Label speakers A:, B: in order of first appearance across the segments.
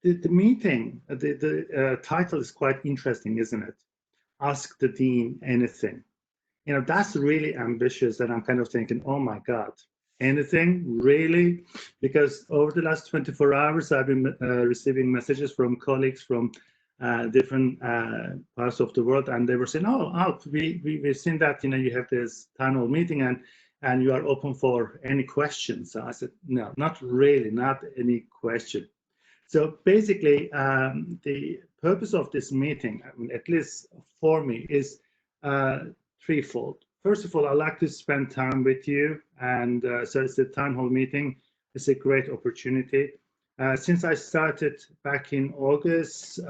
A: the meeting, the title is quite interesting, isn't it? Ask the dean anything. That's really ambitious, and I'm kind of thinking, oh my God, anything really? Because over the last 24 hours, I've been receiving messages from colleagues from different parts of the world, and they were saying, we've seen that, you have this town hall meeting, and you are open for any questions. So I said, no, not really, not any question. So basically, the purpose of this meeting, at least for me, is threefold. First of all, I like to spend time with you, and so it's a town hall meeting. It's a great opportunity. Since I started back in August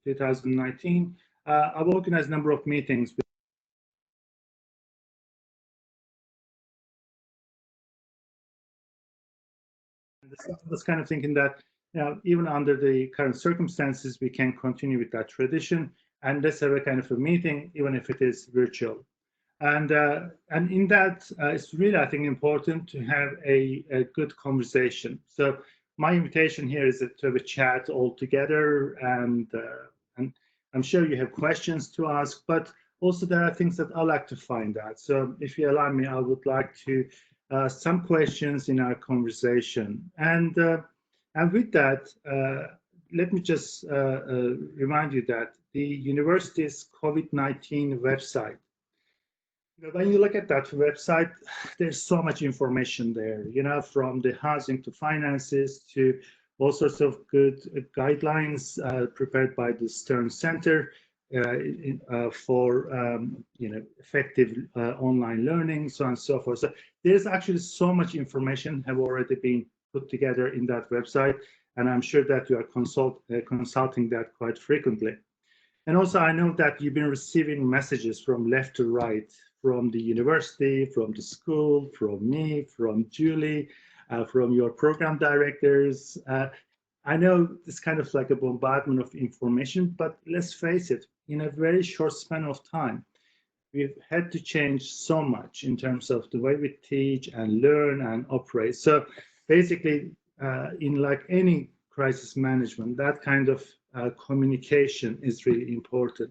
A: 2019, I've organized a number of meetings. I was kind of thinking that even under the current circumstances, we can continue with that tradition, and let's have a kind of a meeting, even if it is virtual. And in that, it's really, I think, important to have a good conversation. So my invitation here is to have a chat all together, and I'm sure you have questions to ask, but also there are things that I like to find out. So if you allow me, I would like to some questions in our conversation. And with that, let me just remind you that the university's COVID-19 website, when you look at that website, there's so much information there, from the housing to finances to all sorts of good guidelines prepared by the Stern Center for effective online learning, so on and so forth. So there's actually so much information have already been put together in that website, and I'm sure that you are consulting that quite frequently. And also, I know that you've been receiving messages from left to right, from the university, from the school, from me, from Julie, from your program directors. I know it's kind of like a bombardment of information, but let's face it, in a very short span of time, we've had to change so much in terms of the way we teach and learn and operate. So basically, in like any crisis management, that kind of communication is really important.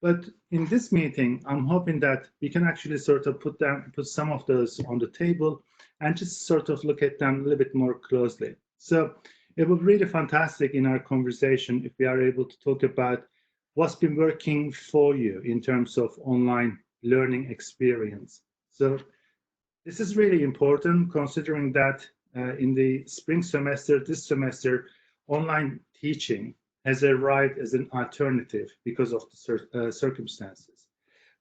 A: But in this meeting, I'm hoping that we can actually sort of put some of those on the table and just sort of look at them a little bit more closely. So it would be really fantastic in our conversation if we are able to talk about what's been working for you in terms of online learning experience. So this is really important considering that in the spring semester, this semester, online teaching has arrived as an alternative because of the circumstances.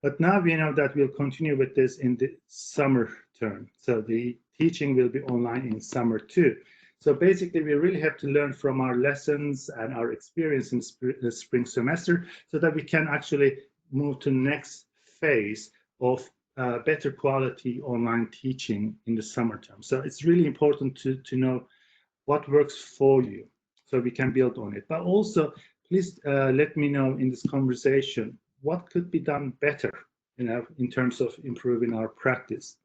A: But now we know that we'll continue with this in the summer term. So the teaching will be online in summer too. So basically, we really have to learn from our lessons and our experience in the spring semester so that we can actually move to the next phase of better quality online teaching in the summer term. So it's really important to know what works for you so we can build on it. But also, please let me know in this conversation what could be done better, in terms of improving our practice.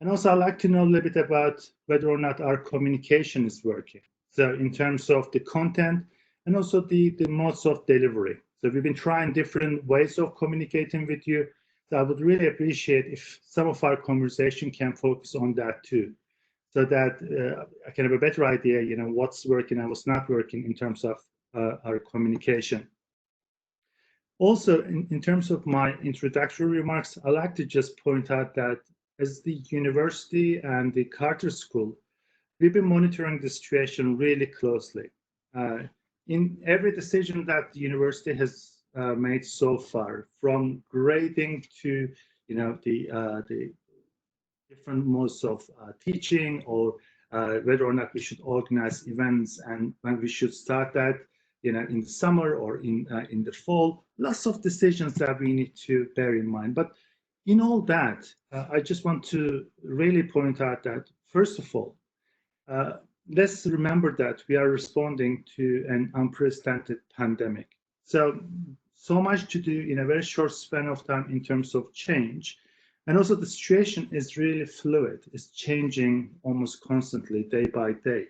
A: And also, I'd like to know a little bit about whether or not our communication is working. So in terms of the content and also the modes of delivery. So we've been trying different ways of communicating with you. So I would really appreciate if some of our conversation can focus on that too, so that I can have a better idea, what's working and what's not working in terms of our communication. Also, in terms of my introductory remarks, I'd like to just point out that as the university and the Carter School, we've been monitoring the situation really closely. In every decision that the university has made so far, from grading to the different modes of teaching, or whether or not we should organize events and when we should start that, in the summer or in the fall, lots of decisions that we need to bear in mind. But in all that, I just want to really point out that, first of all, let's remember that we are responding to an unprecedented pandemic. So much to do in a very short span of time in terms of change. And also the situation is really fluid. It's changing almost constantly, day by day.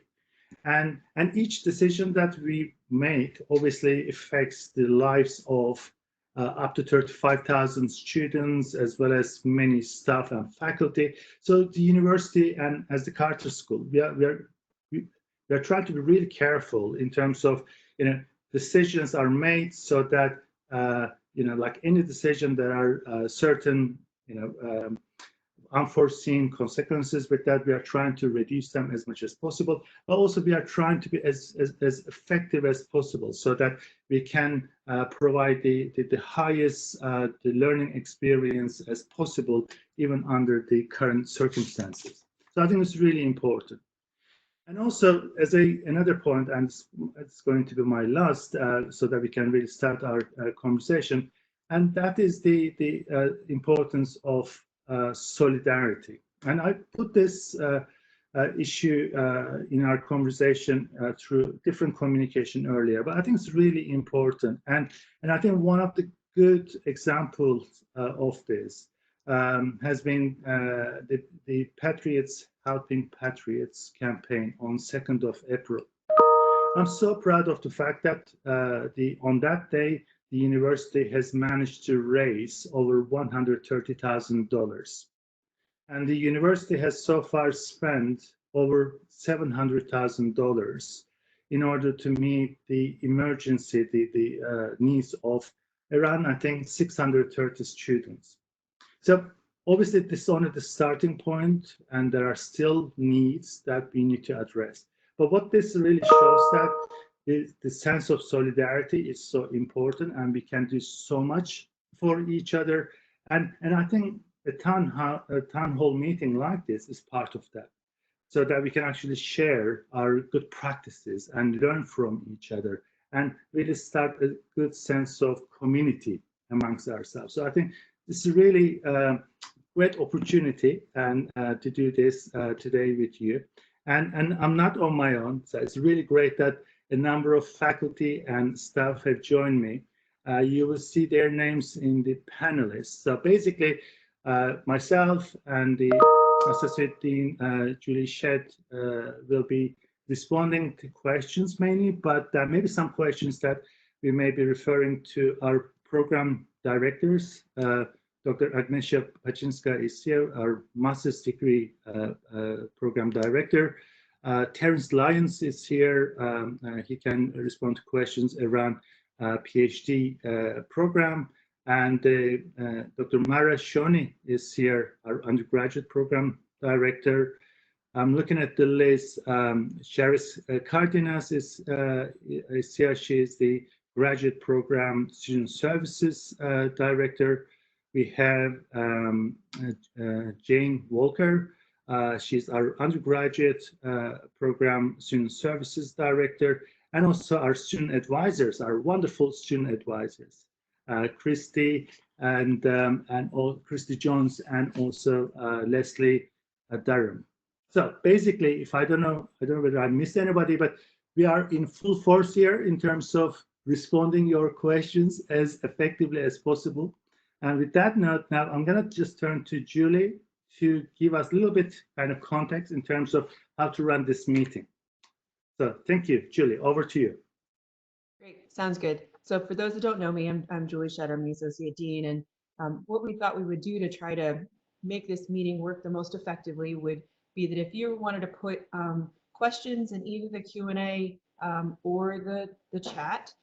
A: And each decision that we make obviously affects the lives of up to 35,000 students, as well as many staff and faculty. So the university and as the Carter School, we are trying to be really careful in terms of, decisions are made so that, like any decision, there are certain, unforeseen consequences with that. We are trying to reduce them as much as possible, but also we are trying to be as effective as possible so that we can provide the highest the learning experience as possible, even under the current circumstances. So I think it's really important. And also, as another point, and it's going to be my last, so that we can really start our conversation, and that is the importance of solidarity. And I put this issue in our conversation through different communication earlier, but I think it's really important. And I think one of the good examples of this has been the Patriots Helping Patriots campaign on 2nd of April. I'm so proud of the fact that on that day, the university has managed to raise over $130,000. And the university has so far spent over $700,000 in order to meet the emergency, the needs of around, I think, 630 students. So obviously, this is only the starting point, and there are still needs that we need to address. But what this really shows that is the sense of solidarity is so important, and we can do so much for each other. And I think a town hall meeting like this is part of that, so that we can actually share our good practices and learn from each other and really start a good sense of community amongst ourselves. So I think this is really a great opportunity and to do this today with you. And I'm not on my own, so it's really great that a number of faculty and staff have joined me. You will see their names in the panelists. So basically, myself and the Associate Dean Julie Shedd will be responding to questions mainly, but there may be some questions that we may be referring to our program directors. Dr. Agnieszka Paczynska is here, our master's degree program director. Terence Lyons is here. He can respond to questions around PhD program. And Dr. Mara Shoni is here, our undergraduate program director. I'm looking at the list. Charis Cardenas is here. She is the graduate program student services director. We have Jane Walker. She's our undergraduate program student services director, and also our student advisors, our wonderful student advisors, Christy and Christy Jones, and also Leslie Durham. So basically, if I don't know whether I missed anybody, but we are in full force here in terms of responding your questions as effectively as possible. And with that note, now I'm going to just turn to Julie to give us a little bit kind of context in terms of how to run this meeting. So thank you, Julie, over to you.
B: Great, sounds good. So for those that don't know me, I'm Julie Shedd, I'm the Associate Dean, and what we thought we would do to try to make this meeting work the most effectively would be that if you wanted to put questions in either the Q&A or the chat,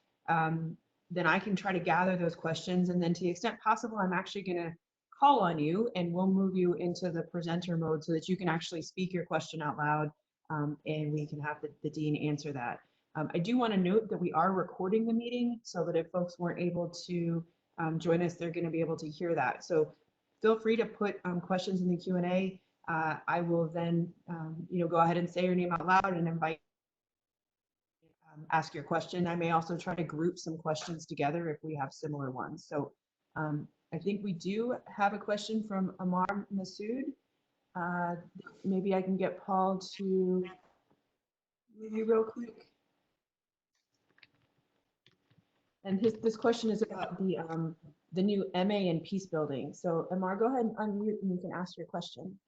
B: then I can try to gather those questions, and then to the extent possible, I'm actually going to call on you and we'll move you into the presenter mode so that you can actually speak your question out loud, and we can have the dean answer that. I do want to note that we are recording the meeting so that if folks weren't able to join us, they're going to be able to hear that. So feel free to put questions in the Q&A. I will then go ahead and say your name out loud and invite ask your question. I may also try to group some questions together if we have similar ones. So I think we do have a question from Amar Masood. Maybe I can get Paul to move you real quick. And this question is about the new MA in peace building. So Amar, go ahead and unmute and you can ask your question.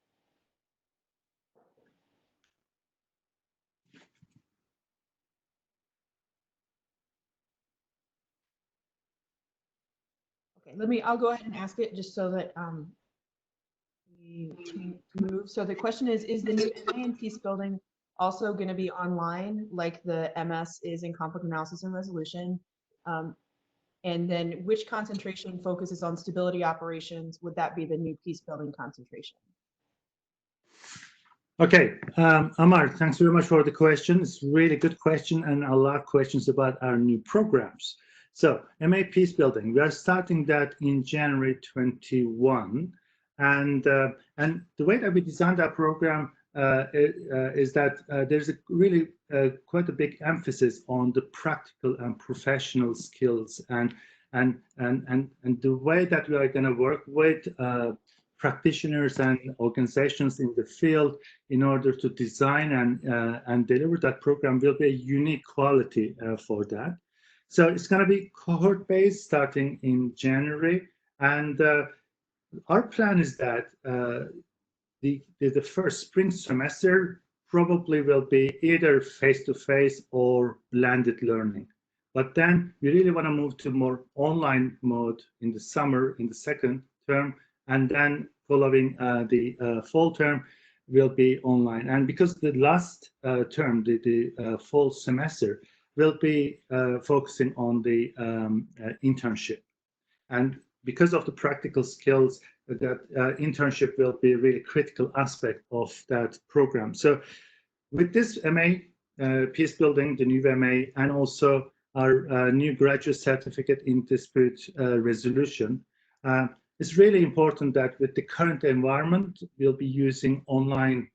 B: I'll go ahead and ask it just so that we can move. So the question is the new MA in Peace Building also going to be online like the MS is in Conflict Analysis and Resolution? And then which concentration focuses on stability operations? Would that be the new Peace Building concentration?
A: Okay, Amar, thanks very much for the question. It's a really good question and a lot of questions about our new programs. So MA Peace Building, we are starting that in January 21. And the way that we designed our program is that there's a really quite a big emphasis on the practical and professional skills and the way that we are going to work with practitioners and organizations in the field in order to design and deliver that program will be a unique quality for that. So it's going to be cohort-based starting in January, and our plan is that the first spring semester probably will be either face-to-face or blended learning. But then we really want to move to more online mode in the summer, in the second term, and then following the fall term will be online. And because the last term, the fall semester, will be focusing on the internship. And because of the practical skills, that internship will be a really critical aspect of that program. So with this MA, Peace Building, the new MA, and also our new graduate certificate in dispute resolution, it's really important that with the current environment, we'll be using online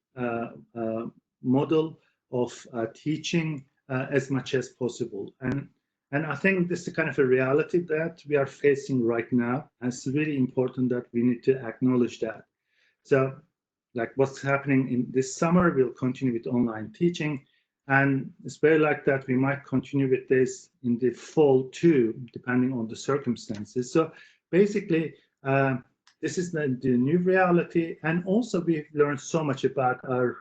A: model of teaching as much as possible. And I think this is kind of a reality that we are facing right now. And it's really important that we need to acknowledge that. So like what's happening in this summer, we'll continue with online teaching. And it's very likely that we might continue with this in the fall too, depending on the circumstances. So basically, this is the new reality. And also we've learned so much about our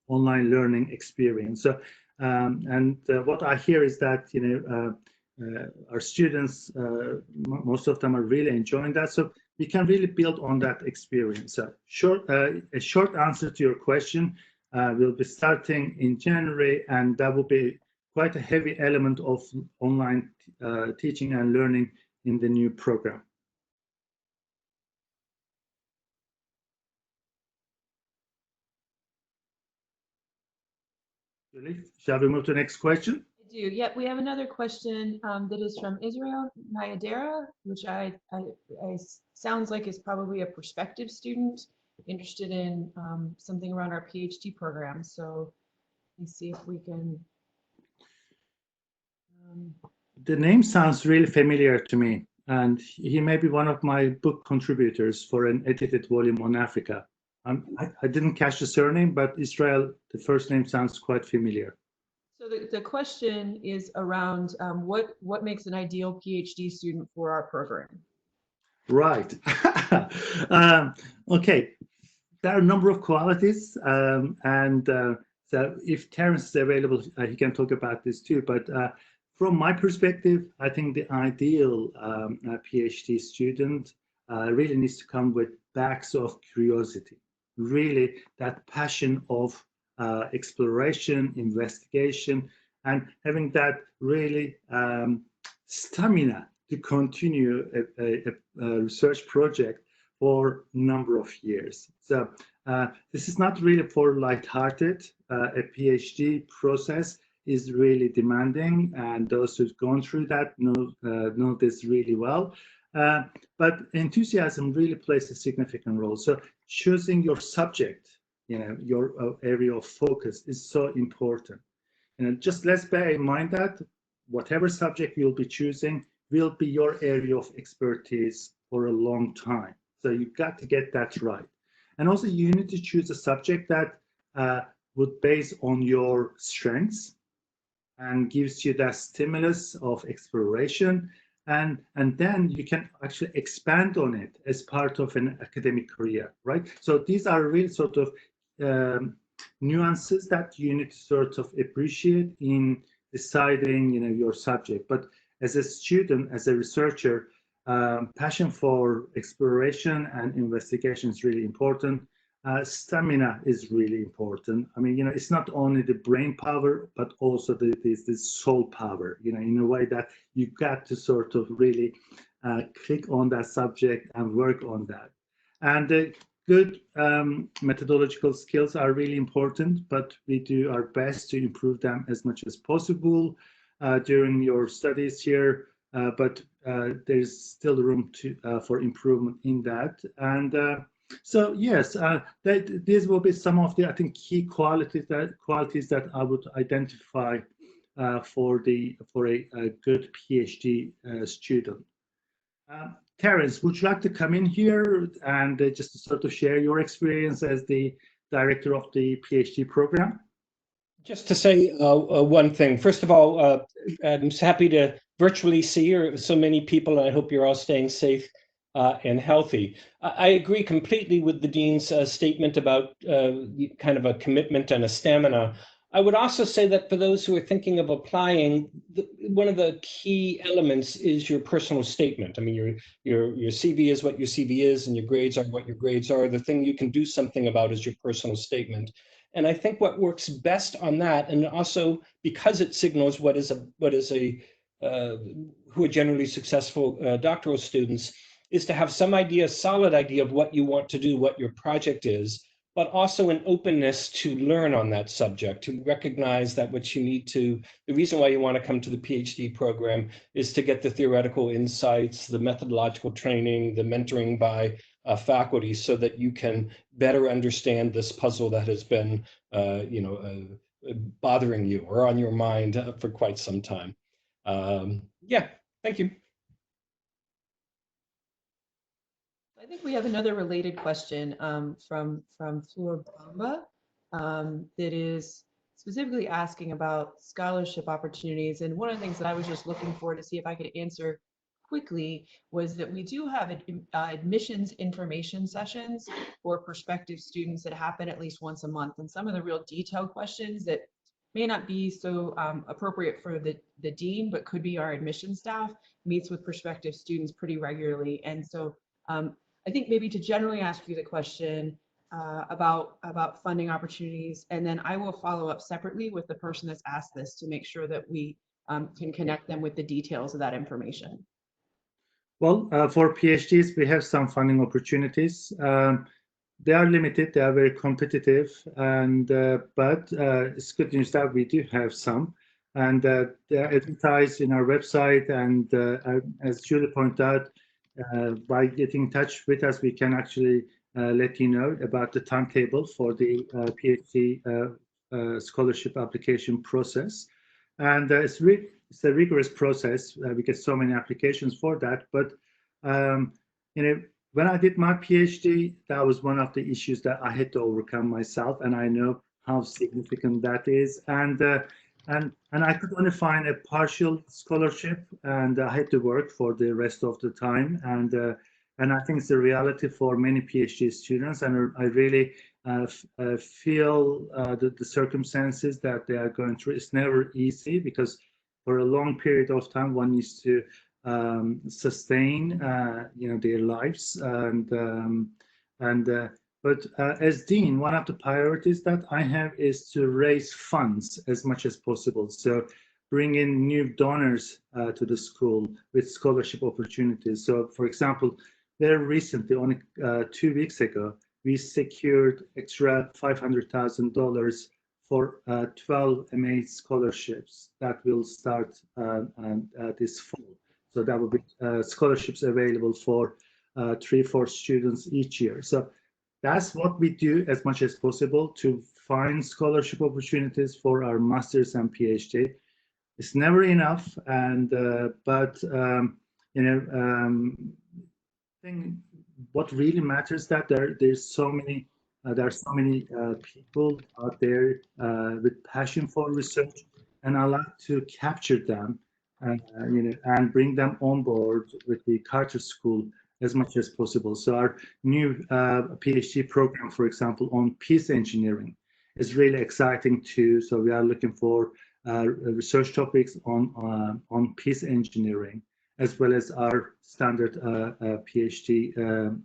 A: online learning experience. So, what I hear is that, our students, most of them are really enjoying that. So we can really build on that experience. So a short answer to your question, we'll be starting in January, and that will be quite a heavy element of online teaching and learning in the new program. Julie, shall we move to the next question?
B: I do. Yep, we have another question that is from Israel Nayadera, which I sounds like is probably a prospective student interested in something around our PhD program. So let's see if we can.
A: The name sounds really familiar to me, and he may be one of my book contributors for an edited volume on Africa. I didn't catch the surname, but Israel, the first name sounds quite familiar.
B: So the question is around what makes an ideal PhD student for our program?
A: Right. Okay. There are a number of qualities, so if Terence is available, he can talk about this too. But from my perspective, I think the ideal PhD student really needs to come with bags of curiosity, really that passion of exploration, investigation, and having that really stamina to continue a research project for a number of years. So this is not really for lighthearted. A PhD process is really demanding, and those who've gone through that know this really well. But enthusiasm really plays a significant role. So choosing your subject, your area of focus is so important. And just let's bear in mind that whatever subject you'll be choosing will be your area of expertise for a long time. So you've got to get that right. And also you need to choose a subject that would base on your strengths and gives you that stimulus of exploration. And then you can actually expand on it as part of an academic career, right? So these are really sort of nuances that you need to sort of appreciate in deciding, your subject. But as a student, as a researcher, passion for exploration and investigation is really important. Stamina is really important. I mean, it's not only the brain power, but also the soul power, in a way that you got to sort of really click on that subject and work on that. And good methodological skills are really important, but we do our best to improve them as much as possible during your studies here. But there's still room for improvement in that. And so yes, these will be some of the, I think, key qualities that I would identify for a good PhD student. Terence, would you like to come in here and just to sort of share your experience as the director of the PhD program?
C: Just to say one thing. First of all, I'm happy to virtually see so many people, and I hope you're all staying safe and healthy. I agree completely with the Dean's statement about kind of a commitment and a stamina. I would also say that for those who are thinking of applying, one of the key elements is your personal statement. I mean, your CV is what your CV is, and your grades are what your grades are. The thing you can do something about is your personal statement. And I think what works best on that, and also because it signals who are generally successful doctoral students, is to have some idea, solid idea of what you want to do, what your project is, but also an openness to learn on that subject, to recognize that what you need to, the reason why you want to come to the PhD program is to get the theoretical insights, the methodological training, the mentoring by faculty, so that you can better understand this puzzle that has been, bothering you or on your mind for quite some time. Yeah, thank you.
B: I think we have another related question from Flor Bamba that is specifically asking about scholarship opportunities. And one of the things that I was just looking for to see if I could answer quickly was that we do have admissions information sessions for prospective students that happen at least once a month. And some of the real detailed questions that may not be so appropriate for the dean, but could be our admission staff, meets with prospective students pretty regularly. And so I think maybe to generally ask you the question about funding opportunities, and then I will follow up separately with the person that's asked this to make sure that we can connect them with the details of that information.
A: Well, for PhDs, we have some funding opportunities. They are limited, they are very competitive, and but it's good news that we do have some, and they're advertised in our website. And as Julie pointed out, by getting in touch with us, we can actually let you know about the timetable for the PhD scholarship application process. And it's a rigorous process. We get so many applications for that. But when I did my PhD, that was one of the issues that I had to overcome myself, and I know how significant that is. And I could only find a partial scholarship, and I had to work for the rest of the time. And I think it's a reality for many PhD students, and I really feel the circumstances that they are going through. It's never easy, because for a long period of time one needs to sustain their lives. But as dean, one of the priorities that I have is to raise funds as much as possible. So bring in new donors to the school with scholarship opportunities. So for example, very recently, only 2 weeks ago, we secured extra $500,000 for 12 MA scholarships that will start this fall. So that will be scholarships available for 3-4 students each year. So that's what we do as much as possible to find scholarship opportunities for our masters and PhD. It's never enough, and but what really matters that there's so many there are so many people out there with passion for research, and I like to capture them and bring them on board with the Carter School as much as possible. So our new PhD program, for example, on peace engineering is really exciting too. So we are looking for research topics on peace engineering. as well as our standard PhD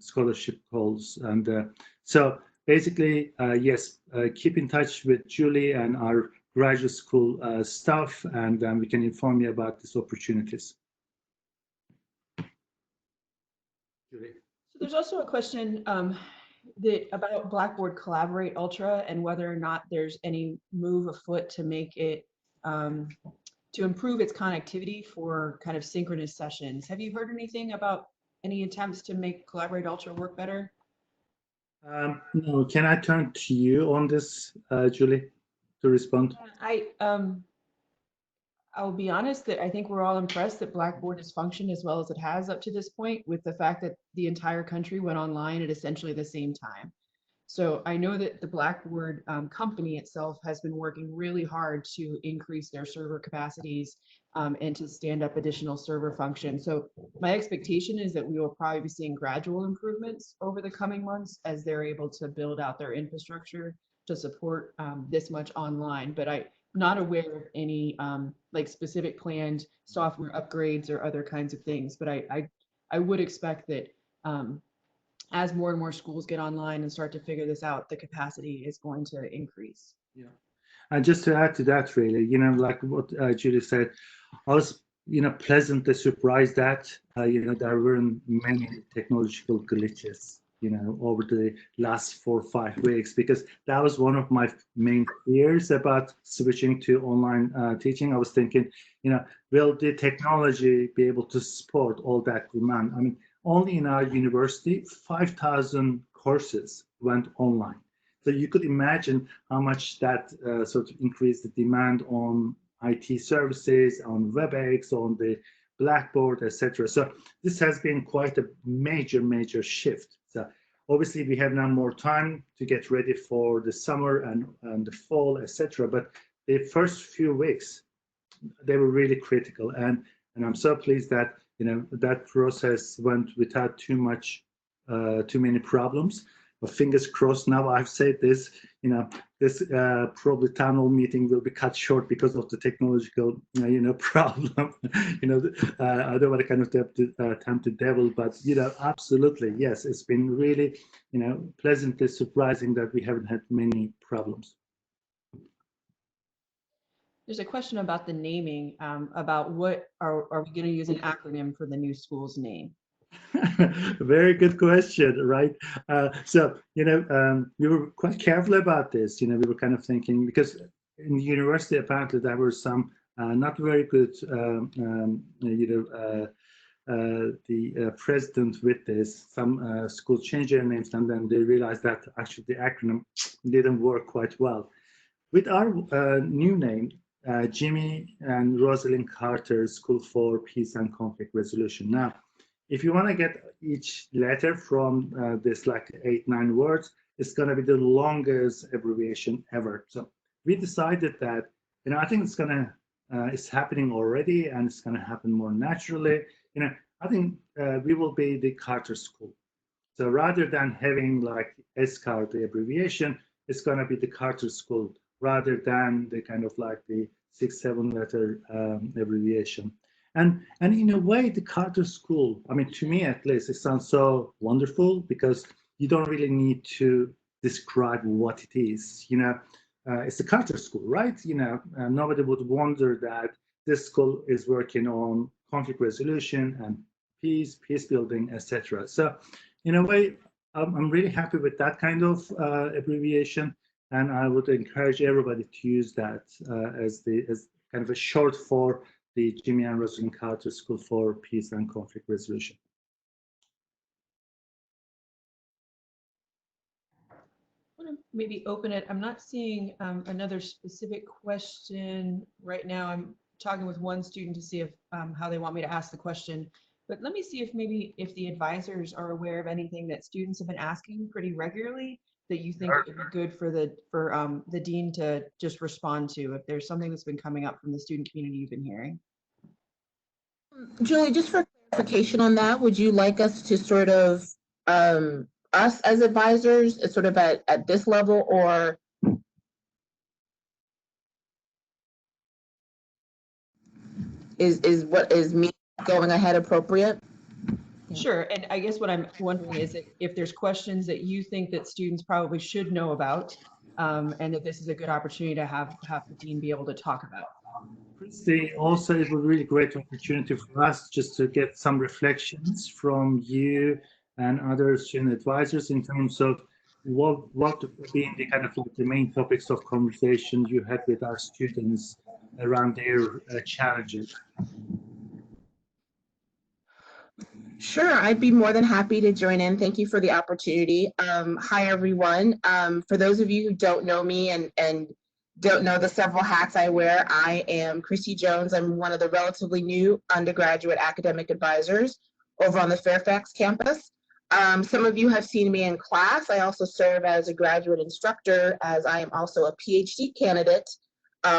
A: scholarship calls. And so basically, yes, keep in touch with Julie and our graduate school staff, and we can inform you about these opportunities. Julie.
B: So there's also a question about Blackboard Collaborate Ultra and whether or not there's any move afoot to make it to improve its connectivity for kind of synchronous sessions. Have you heard anything about any attempts to make Collaborate Ultra work better?
A: No, can I turn to you on this, Julie, to respond?
B: I'll be honest that I think we're all impressed that Blackboard has functioned as well as it has up to this point, with the fact that the entire country went online at essentially the same time. So I know that the Blackboard company itself has been working really hard to increase their server capacities and to stand up additional server functions. So my expectation is that we will probably be seeing gradual improvements over the coming months as they're able to build out their infrastructure to support this much online. But I'm not aware of any like specific planned software upgrades or other kinds of things. But I would expect that as more and more schools get online and start to figure this out, the capacity is going to increase.
A: Yeah. And just to add to that, really, like what Julie said, I was, pleasantly surprised that, there weren't many technological glitches, over the last 4 or 5 weeks, because that was one of my main fears about switching to online teaching. I was thinking, will the technology be able to support all that demand? I mean, only in our university, 5,000 courses went online. So you could imagine how much that sort of increased the demand on IT services, on WebEx, on the Blackboard, etc. So this has been quite a major shift. So obviously we have now more time to get ready for the summer and the fall, etc. But the first few weeks, they were really critical, and I'm so pleased that that process went without too many problems. But fingers crossed. Now I've said this, this probably town hall meeting will be cut short because of the technological, problem. I don't want to kind of tempt the devil, but absolutely yes, it's been really, pleasantly surprising that we haven't had many problems.
B: There's a question about the naming, about what are we going to use an acronym for the new school's name?
A: Very good question, right? So, we were quite careful about this. We were kind of thinking, because in the university, apparently there were some not very good, the president with this. Some schools changed their names, and then they realized that actually the acronym didn't work quite well. With our new name, Jimmy and Rosalynn Carter School for Peace and Conflict Resolution. Now, if you want to get each letter from this, like 8-9 words, it's going to be the longest abbreviation ever. So we decided that, I think it's happening already, and it's going to happen more naturally. I think we will be the Carter School. So rather than having like SCAR, the abbreviation, it's going to be the Carter School, rather than the kind of like the 6-7 letter abbreviation. And in a way, the Carter School, I mean, to me at least, it sounds so wonderful, because you don't really need to describe what it is. It's the Carter School, right? Nobody would wonder that this school is working on conflict resolution and peace building, etc. So in a way, I'm really happy with that kind of abbreviation, and I would encourage everybody to use that as kind of a short for the Jimmy and Rosalynn Carter School for Peace and Conflict Resolution.
B: I want to maybe open it. I'm not seeing another specific question right now. I'm talking with one student to see if how they want me to ask the question. But let me see if the advisors are aware of anything that students have been asking pretty regularly that you think would be good for the dean to just respond to, if there's something that's been coming up from the student community you've been hearing.
D: Julie, just for clarification on that, would you like us to sort of, us as advisors, sort of at this level, or is what is me going ahead appropriate?
B: Sure, and I guess what I'm wondering is if there's questions that you think that students probably should know about, and that this is a good opportunity to have the dean be able to talk about.
A: Christy, also it was a really great opportunity for us just to get some reflections from you and other student advisors in terms of what being the kind of like the main topics of conversation you had with our students around their challenges.
D: Sure, I'd be more than happy to join in. Thank you for the opportunity. Hi, everyone. For those of you who don't know me and don't know the several hats I wear, I am Christy Jones. I'm one of the relatively new undergraduate academic advisors over on the Fairfax campus. Some of you have seen me in class. I also serve as a graduate instructor, as I am also a PhD candidate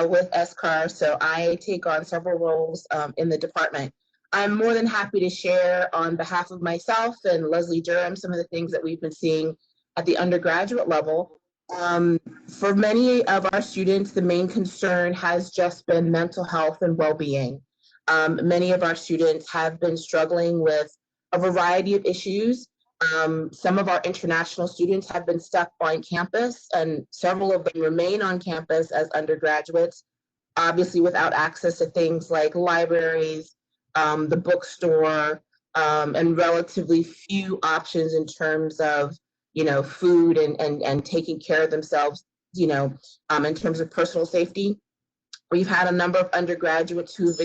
D: with SCAR, so I take on several roles in the department. I'm more than happy to share on behalf of myself and Leslie Durham some of the things that we've been seeing at the undergraduate level. For many of our students, the main concern has just been mental health and well-being. Many of our students have been struggling with a variety of issues. Some of our international students have been stuck on campus, and several of them remain on campus as undergraduates, obviously without access to things like libraries, the bookstore, and relatively few options in terms of, food and taking care of themselves, in terms of personal safety. We've had a number of undergraduates who've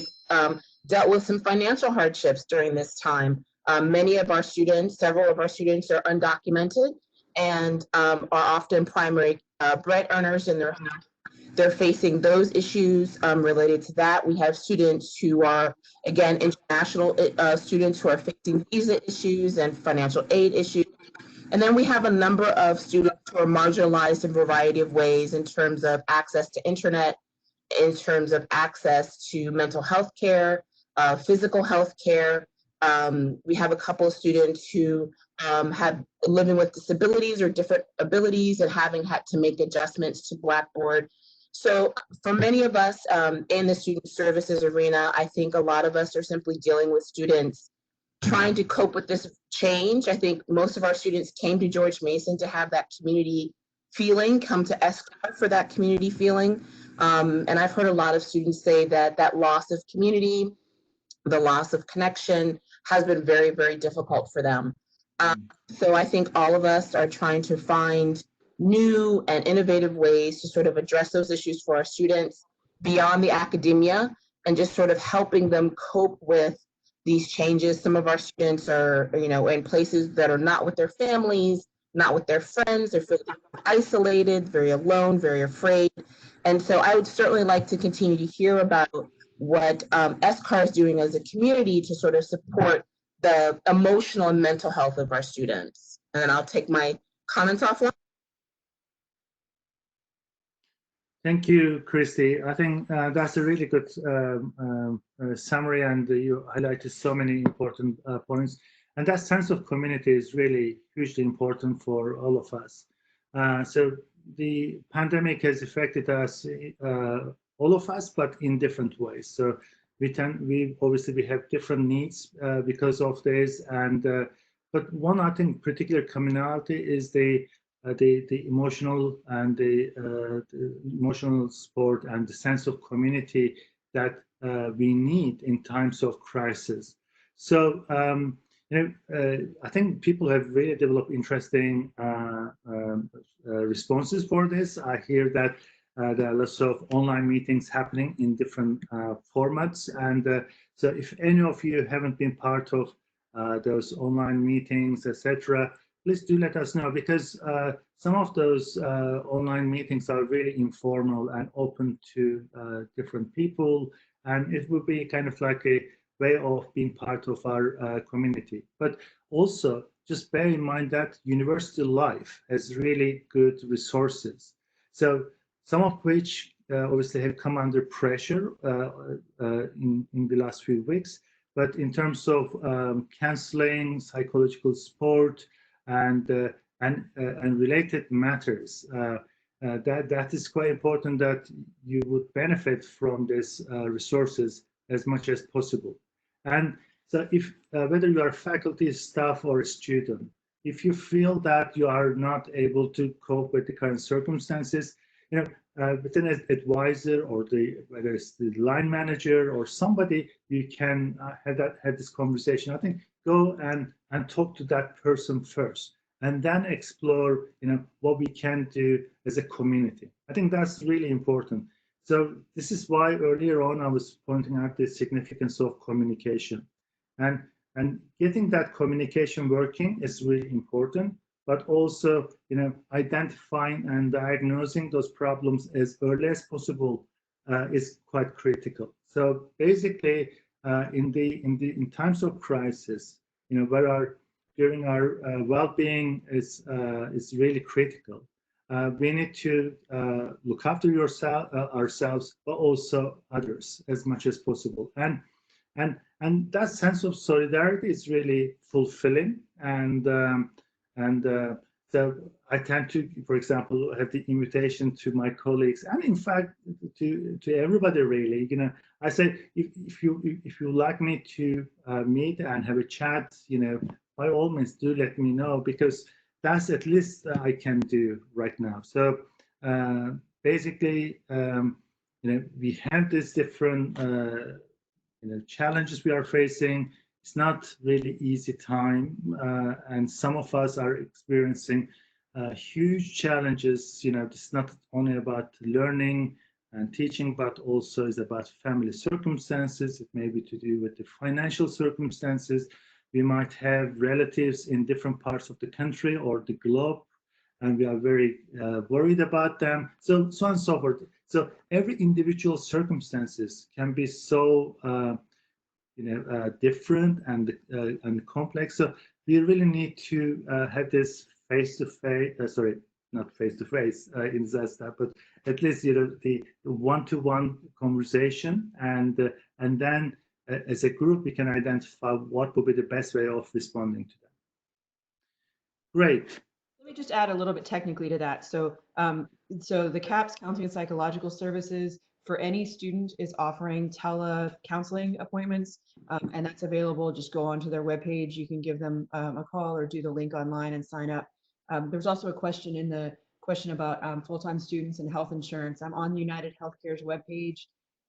D: dealt with some financial hardships during this time. Many of our students, several of our students are undocumented and are often primary bread earners in their home. They're facing those issues related to that. We have students who are, again, international students who are facing visa issues and financial aid issues. And then we have a number of students who are marginalized in a variety of ways in terms of access to internet, in terms of access to mental health care, physical health care. We have a couple of students who have living with disabilities or different abilities and having had to make adjustments to Blackboard. So for many of us in the student services arena, I think a lot of us are simply dealing with students trying to cope with this change. I think most of our students came to George Mason to have that community feeling, come to SCAR for that community feeling. And I've heard a lot of students say that that loss of community, the loss of connection has been very, very difficult for them. So I think all of us are trying to find new and innovative ways to sort of address those issues for our students beyond the academia and just sort of helping them cope with these changes. Some of our students are, in places that are not with their families, not with their friends. They're feeling isolated, very alone, very afraid. And so I would certainly like to continue to hear about what SCAR is doing as a community to sort of support the emotional and mental health of our students. And then I'll take my comments offline.
A: Thank you, Christy. I think that's a really good summary, and you highlighted so many important points. And that sense of community is really hugely important for all of us. So the pandemic has affected us, all of us, but in different ways. So we obviously have different needs because of this, and but one I think particular commonality is the emotional and the emotional support and the sense of community that we need in times of crisis. So I think people have really developed interesting responses for this. I hear that there are lots of online meetings happening in different formats, and so if any of you haven't been part of those online meetings, etc., please do let us know, because some of those online meetings are really informal and open to different people, and it would be kind of like a way of being part of our community. But also just bear in mind that university life has really good resources, so some of which obviously have come under pressure in the last few weeks. But in terms of counseling, psychological support, and related matters, that is quite important that you would benefit from these resources as much as possible. And so if whether you are faculty, staff, or a student, if you feel that you are not able to cope with the current circumstances, with an advisor or whether it's the line manager or somebody, you can have this conversation. I think go and talk to that person first, and then explore what we can do as a community. I think that's really important. So this is why earlier on I was pointing out the significance of communication, and getting that communication working is really important. But also, identifying and diagnosing those problems as early as possible is quite critical. So basically, in times of crisis, where during our well-being is really critical. We need to look after ourselves, but also others as much as possible. And that sense of solidarity is really fulfilling. And so I tend to, for example, have the invitation to my colleagues, and in fact to everybody really. I say if you like me to meet and have a chat, by all means do let me know, because that's at least I can do right now. So basically, we have these different challenges we are facing. It's not really easy time, and some of us are experiencing huge challenges. It's not only about learning and teaching, but also is about family circumstances. It may be to do with the financial circumstances. We might have relatives in different parts of the country or the globe, and we are very worried about them. So on and so forth. So every individual circumstances can be so different and complex. So we really need to have this face-to-face. Sorry, not face-to-face in that, but at least the one-to-one conversation, and then as a group we can identify what would be the best way of responding to them. Great.
B: Let me just add a little bit technically to that. So the CAPS Counseling and Psychological Services for any student is offering tele-counseling appointments, and that's available. Just go onto their webpage. You can give them a call or do the link online and sign up. There's also a question in the question about full-time students and health insurance. I'm on United Healthcare's webpage,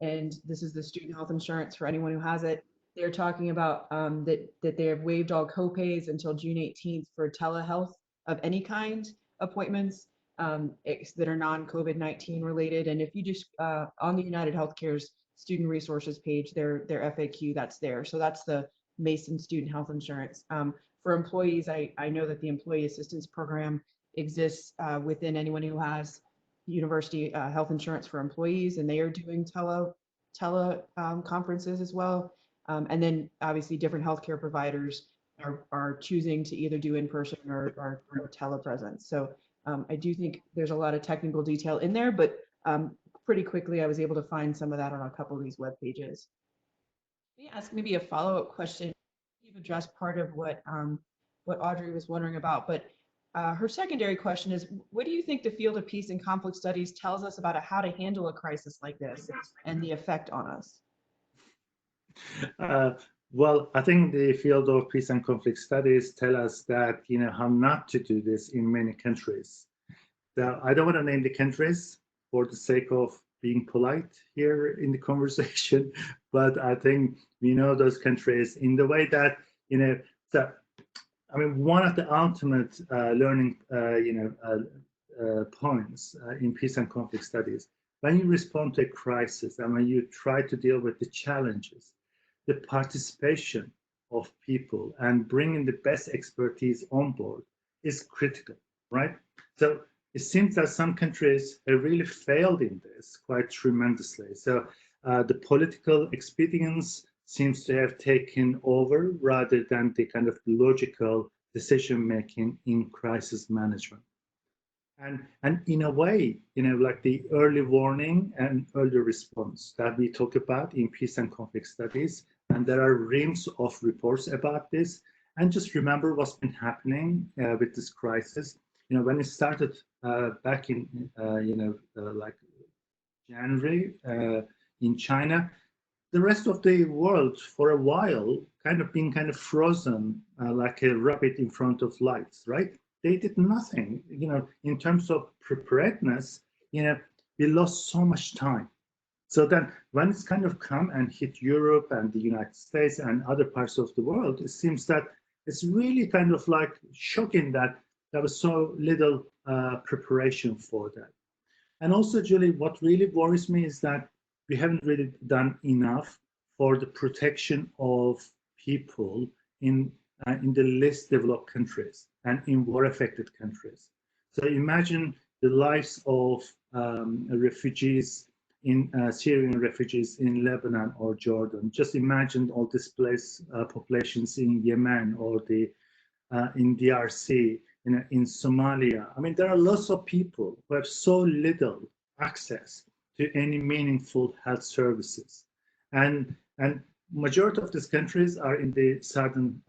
B: and this is the student health insurance for anyone who has it. They're talking about that they have waived all copays until June 18th for telehealth of any kind appointments that are non-COVID-19 related. And if you just on the United Healthcare's student resources page, their FAQ, that's there. So that's the Mason student health insurance. For employees, I know that the employee assistance program exists within anyone who has university health insurance for employees, and they are doing tele conferences as well. And then obviously different healthcare providers are choosing to either do in person or telepresence. So I do think there's a lot of technical detail in there, but pretty quickly I was able to find some of that on a couple of these web pages. Let me ask maybe a follow-up question. You've addressed part of what Audrey was wondering about, but her secondary question is, what do you think the field of peace and conflict studies tells us about how to handle a crisis like this and the effect on us?
A: Well, I think the field of peace and conflict studies tell us that, how not to do this in many countries. So I don't want to name the countries for the sake of being polite here in the conversation, but I think we know those countries in the way that, so, I mean, one of the ultimate learning, points in peace and conflict studies, when you respond to a crisis and when you try to deal with the challenges, the participation of people and bringing the best expertise on board is critical, right? So it seems that some countries have really failed in this quite tremendously. So the political expedience seems to have taken over rather than the kind of logical decision-making in crisis management. And in a way, like the early warning and early response that we talk about in peace and conflict studies, and there are reams of reports about this. And just remember what's been happening with this crisis. When it started back in, like January in China, the rest of the world for a while kind of being kind of frozen like a rabbit in front of lights, right? They did nothing, in terms of preparedness, we lost so much time. So then when it's kind of come and hit Europe and the United States and other parts of the world, it seems that it's really kind of like shocking that there was so little preparation for that. And also, Julie, what really worries me is that we haven't really done enough for the protection of people in the least developed countries and in war-affected countries. So imagine the lives of refugees in Syrian refugees in Lebanon or Jordan. Just imagine all displaced populations in Yemen or in DRC, in Somalia. I mean, there are lots of people who have so little access to any meaningful health services, and majority of these countries are in the southern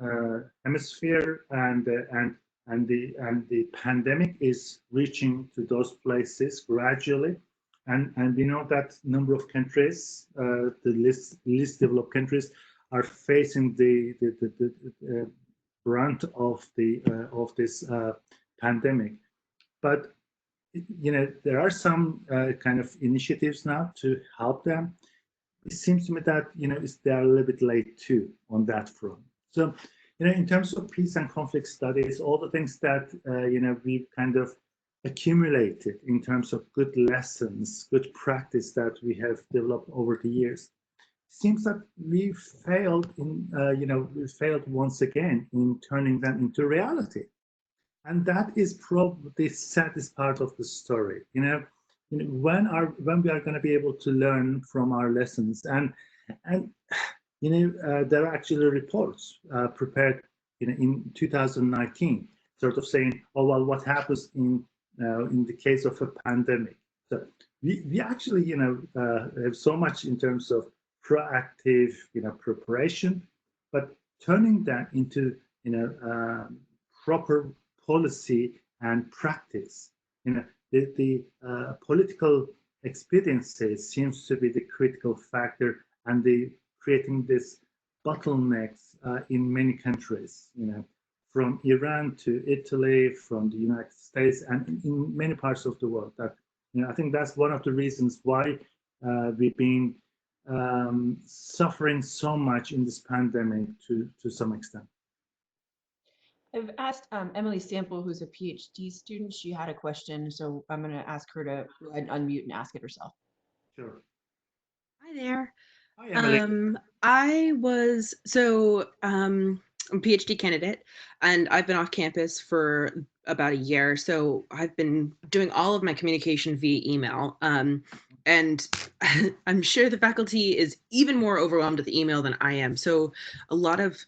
A: hemisphere, and the pandemic is reaching to those places gradually, and we know that number of countries, the least developed countries, are facing the brunt of this pandemic. But there are some kind of initiatives now to help them. It seems to me that they're a little bit late too on that front. So in terms of peace and conflict studies, all the things that we've kind of accumulated in terms of good lessons, good practice that we have developed over the years, seems that we failed we failed once again in turning them into reality. And that is probably the saddest part of the story. When we are going to be able to learn from our lessons, and there are actually reports prepared in 2019, sort of saying, oh well, what happens in the case of a pandemic. So we actually have so much in terms of proactive preparation, but turning that into proper policy and practice. The political expediency seems to be the critical factor, and the creating this bottlenecks in many countries. From Iran to Italy, from the United States, and in many parts of the world. That I think that's one of the reasons why we've been suffering so much in this pandemic to some extent.
B: I've asked Emily Sample, who's a PhD student. She had a question, so I'm going to ask her to go ahead and unmute and ask it herself.
A: Sure.
E: Hi there.
A: Hi, Emily.
E: I'm a PhD candidate, and I've been off campus for about a year. So I've been doing all of my communication via email. And I'm sure the faculty is even more overwhelmed with email than I am. So a lot of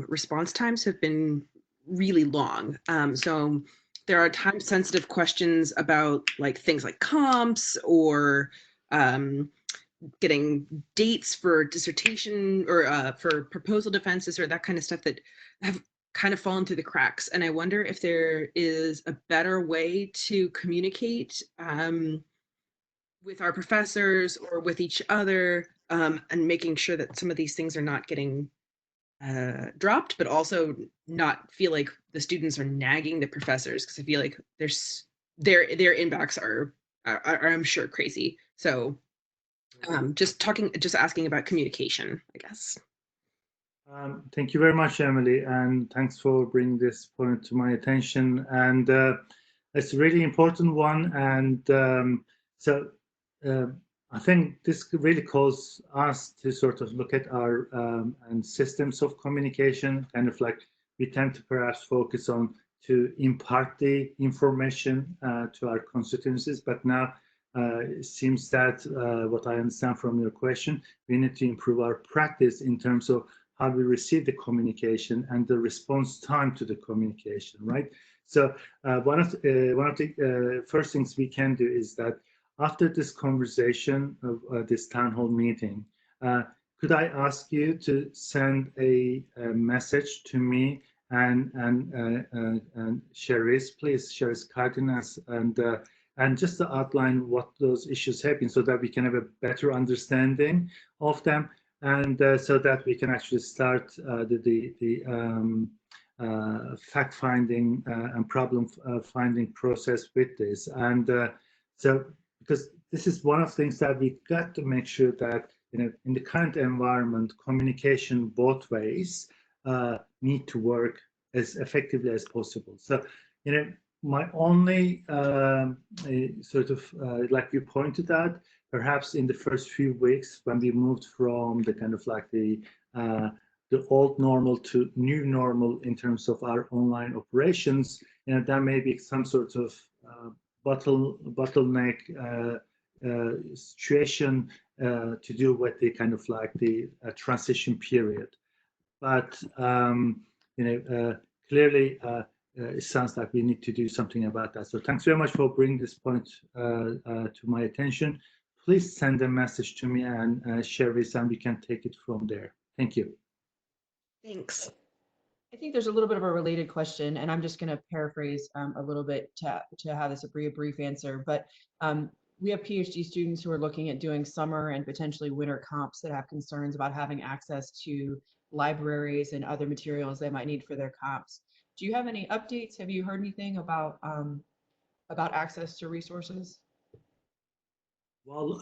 E: response times have been really long. So there are time-sensitive questions about things like comps or getting dates for dissertation or for proposal defenses or that kind of stuff that have kind of fallen through the cracks. And I wonder if there is a better way to communicate with our professors or with each other, and making sure that some of these things are not getting dropped, but also not feel like the students are nagging the professors, because I feel like their inbox are I'm sure crazy. So just asking about communication, I guess.
A: Thank you very much, Emily, and thanks for bringing this point to my attention. And it's a really important one. And I think this really calls us to sort of look at our and systems of communication, kind of like we tend to perhaps focus on to impart the information to our constituencies, but now it seems that what I understand from your question, we need to improve our practice in terms of how we receive the communication and the response time to the communication, right? So one of the first things we can do is that after this conversation of this town hall meeting, could I ask you to send a message to me and Cherise, please, Cherise Cardenas, and just to outline what those issues have been, so that we can have a better understanding of them. and so that we can actually start the fact-finding and problem-finding process with this. And so, because this is one of the things that we got to make sure that, in the current environment, communication both ways need to work as effectively as possible. So, my only sort of, like you pointed out, perhaps in the first few weeks when we moved from the kind of like the old normal to new normal in terms of our online operations, there may be some sort of bottleneck situation to do with the kind of like the transition period. But clearly, it sounds like we need to do something about that. So thanks very much for bringing this point to my attention. Please send a message to me and share this, and we can take it from there. Thank you.
E: Thanks.
B: I think there's a little bit of a related question, and I'm just going to paraphrase a little bit to have this be a brief answer. But we have PhD students who are looking at doing summer and potentially winter comps that have concerns about having access to libraries and other materials they might need for their comps. Do you have any updates? Have you heard anything about access to resources?
A: Well,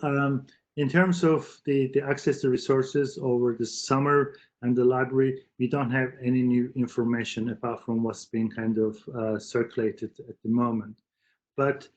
A: in terms of the access to resources over the summer and the library, we don't have any new information apart from what's being kind of circulated at the moment. But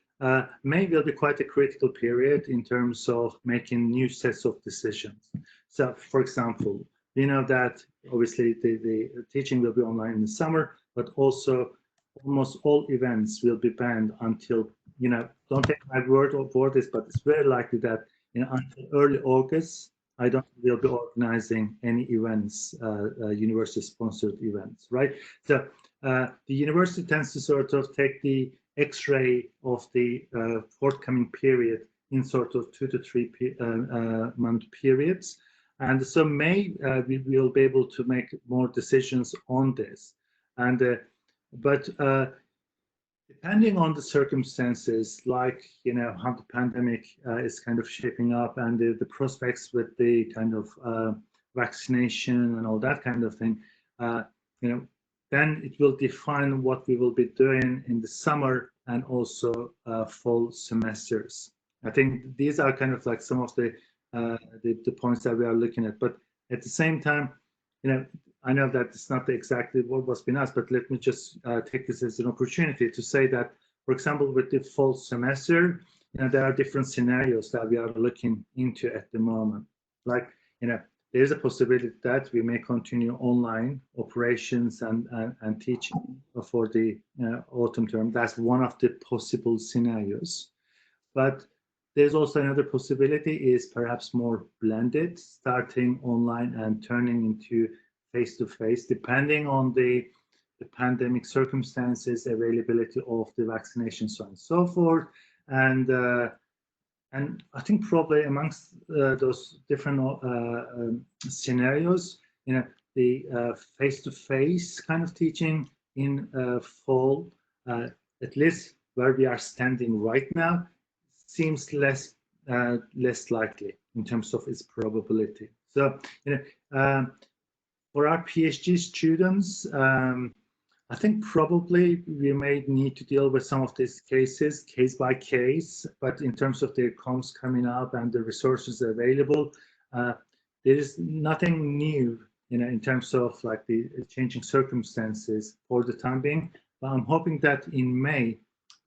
A: May will be quite a critical period in terms of making new sets of decisions. So, for example, we know that obviously the teaching will be online in the summer, but also almost all events will be banned until, don't take my word for this, but it's very likely that until early August, I don't think we'll be organizing any events, university-sponsored events, right? So the university tends to sort of take the X-ray of the forthcoming period in sort of 2 to 3 month periods. And so May, we will be able to make more decisions on this. And but depending on the circumstances, like how the pandemic is kind of shaping up and the prospects with the kind of vaccination and all that kind of thing, then it will define what we will be doing in the summer and also fall semesters. I think these are kind of like some of the points that we are looking at. But at the same time, I know that it's not exactly what was being asked, but let me just take this as an opportunity to say that, for example, with the fall semester, there are different scenarios that we are looking into at the moment. Like, there is a possibility that we may continue online operations and teaching for the autumn term. That's one of the possible scenarios. But there's also another possibility is perhaps more blended, starting online and turning into face-to-face, depending on the pandemic circumstances, availability of the vaccination, so on and so forth. And I think probably amongst those different scenarios, the face-to-face kind of teaching in fall, at least where we are standing right now, seems less likely in terms of its probability. So, for our PhD students, I think probably we may need to deal with some of these cases case by case, but in terms of their comps coming up and the resources available, there is nothing new, in terms of like the changing circumstances for the time being. But I'm hoping that in May,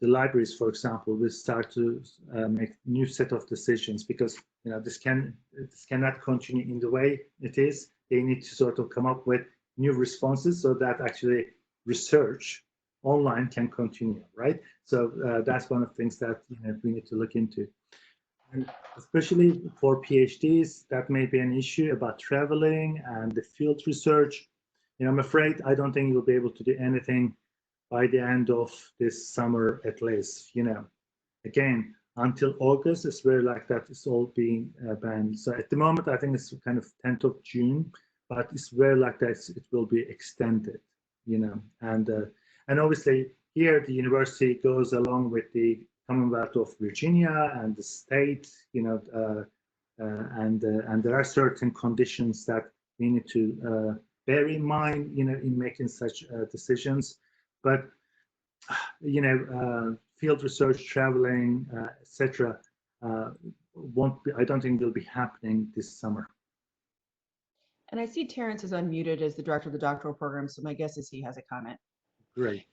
A: the libraries, for example, will start to make new set of decisions, because this cannot continue in the way it is. They need to sort of come up with new responses so that actually research online can continue, right? So that's one of the things that we need to look into. And especially for PhDs, that may be an issue about traveling and the field research. I'm afraid I don't think you'll be able to do anything by the end of this summer, at least. Again, until August, it's very like that it's all being banned. So at the moment, I think it's kind of 10th of June, but it's very like that it will be extended. And obviously here the university goes along with the Commonwealth of Virginia and the state, and there are certain conditions that we need to bear in mind, in making such decisions. But field research, traveling, etc., won't be. I don't think will be happening this summer.
B: And I see Terrence is unmuted as the director of the doctoral program, so my guess is he has a comment.
A: Great.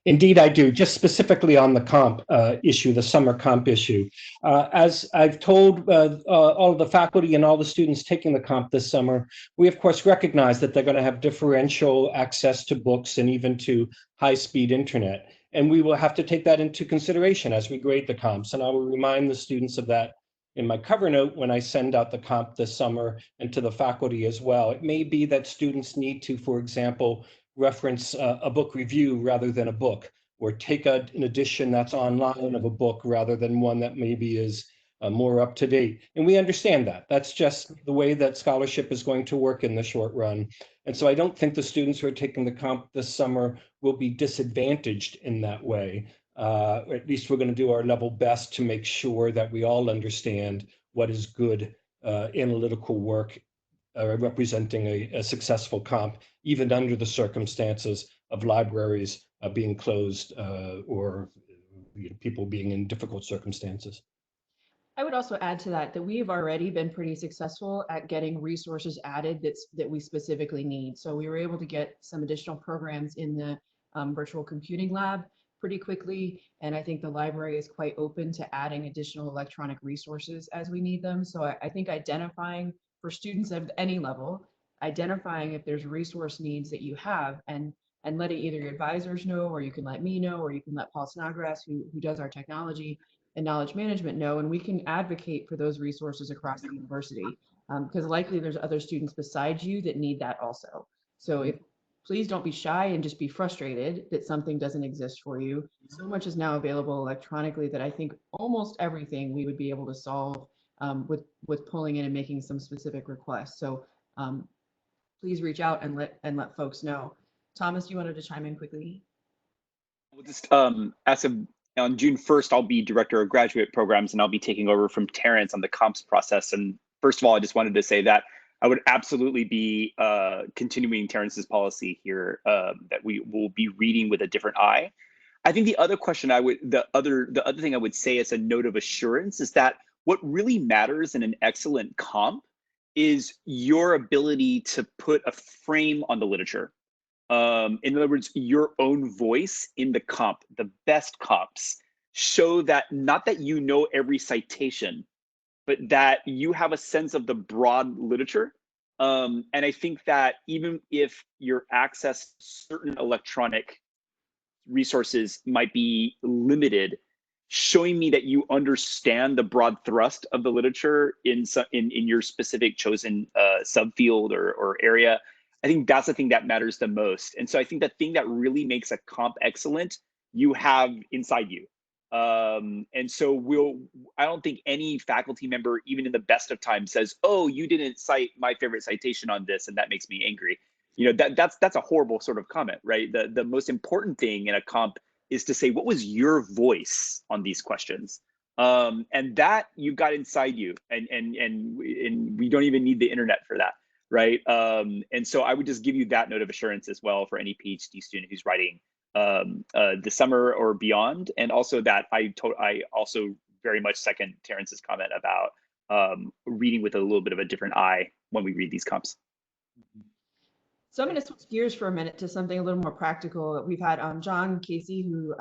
C: Indeed, I do. Just specifically on the comp issue, the summer comp issue. As I've told all of the faculty and all the students taking the comp this summer, we of course recognize that they're going to have differential access to books and even to high-speed internet. And we will have to take that into consideration as we grade the comps. And I will remind the students of that in my cover note when I send out the comp this summer, and to the faculty as well. It may be that students need to, for example, reference a book review rather than a book, or take an edition that's online of a book rather than one that maybe is more up to date. And we understand that. That's just the way that scholarship is going to work in the short run. And so I don't think the students who are taking the comp this summer will be disadvantaged in that way. At least we're going to do our level best to make sure that we all understand what is good analytical work representing a successful comp, even under the circumstances of libraries being closed or people being in difficult circumstances.
B: I would also add to that we've already been pretty successful at getting resources added that we specifically need. So we were able to get some additional programs in the virtual computing lab pretty quickly. And I think the library is quite open to adding additional electronic resources as we need them. So I think identifying for students of any level, identifying if there's resource needs that you have and letting either your advisors know, or you can let me know, or you can let Paul Snodgrass, who does our technology and knowledge management, know, and we can advocate for those resources across the university, because likely there's other students besides you that need that also. So please don't be shy and just be frustrated that something doesn't exist for you. So much is now available electronically that I think almost everything we would be able to solve with pulling in and making some specific requests. So please reach out and let folks know. Thomas, you wanted to chime in quickly?
F: We'll just as of on June 1st, I'll be director of graduate programs, and I'll be taking over from Terrence on the comps process. And first of all, I just wanted to say that I would absolutely be continuing Terrence's policy here, that we will be reading with a different eye. I think the other question the other thing I would say as a note of assurance is that what really matters in an excellent comp is your ability to put a frame on the literature. In other words, your own voice in the comp. The best comps show that not that you know every citation, but that you have a sense of the broad literature. And I think that even if your access to certain electronic resources might be limited, showing me that you understand the broad thrust of the literature in your specific chosen subfield or area, I think that's the thing that matters the most. And so I think the thing that really makes a comp excellent, you have inside you. And so I don't think any faculty member, even in the best of times, says, "Oh, you didn't cite my favorite citation on this, and that makes me angry." That's a horrible sort of comment, right? The most important thing in a comp is to say, what was your voice on these questions? And that you've got inside you, and we don't even need the internet for that, right? And so I would just give you that note of assurance as well for any PhD student who's writing the summer or beyond. And also that I also very much second Terrence's comment about reading with a little bit of a different eye when we read these comps.
B: So I'm going to switch gears for a minute to something a little more practical. We've had John Casey, who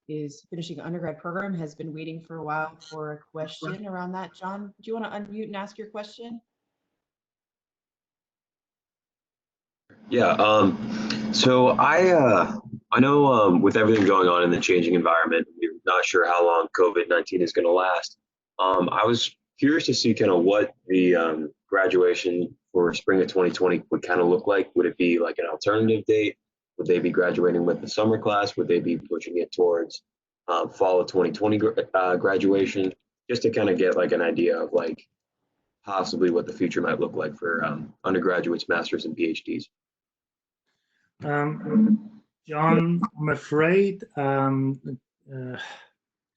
B: is finishing an undergrad program, has been waiting for a while for a question around that. John, do you want to unmute and ask your question?
G: Yeah, so I know with everything going on in the changing environment, we're not sure how long COVID-19 is going to last. I was curious to see kind of what the graduation for spring of 2020 would kind of look like. Would it be like an alternative date? Would they be graduating with the summer class? Would they be pushing it towards fall of 2020 graduation? Just to kind of get like an idea of like possibly what the future might look like for undergraduates, masters, and PhDs.
A: John, I'm afraid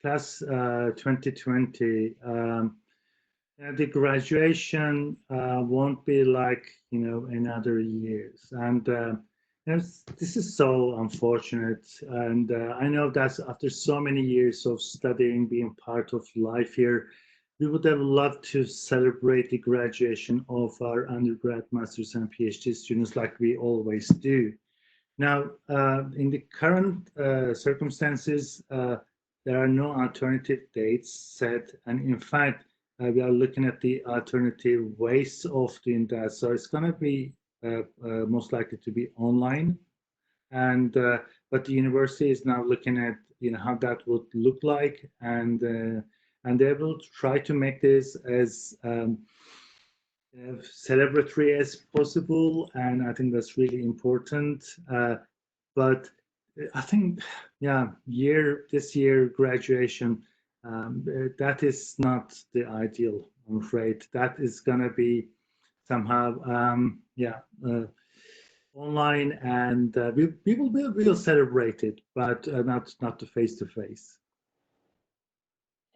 A: class 2020 The graduation won't be like, another years. And this is so unfortunate. And I know that after so many years of studying, being part of life here, we would have loved to celebrate the graduation of our undergrad, master's, and PhD students like we always do. Now, in the current circumstances, there are no alternative dates set, and in fact, we are looking at the alternative ways of doing that. So it's going to be most likely to be online, and but the university is now looking at how that would look like, and they will try to make this as celebratory as possible, and I think that's really important. But I think, yeah, this year graduation, that is not the ideal. I'm afraid that is gonna be somehow, yeah, online, and we'll celebrate it, but not the face to face.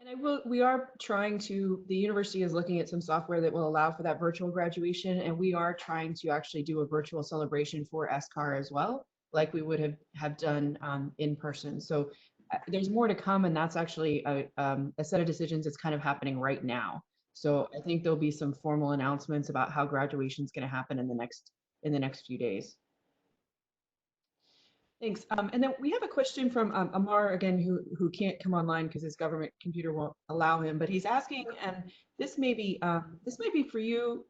B: And we are trying to, the university is looking at some software that will allow for that virtual graduation, and we are trying to actually do a virtual celebration for SCAR as well, like we would have done in person. So there's more to come, and that's actually a set of decisions that's kind of happening right now. So I think there'll be some formal announcements about how graduation is going to happen in the next few days. Thanks. And then we have a question from Amar again, who can't come online because his government computer won't allow him. But he's asking, and this may be for you,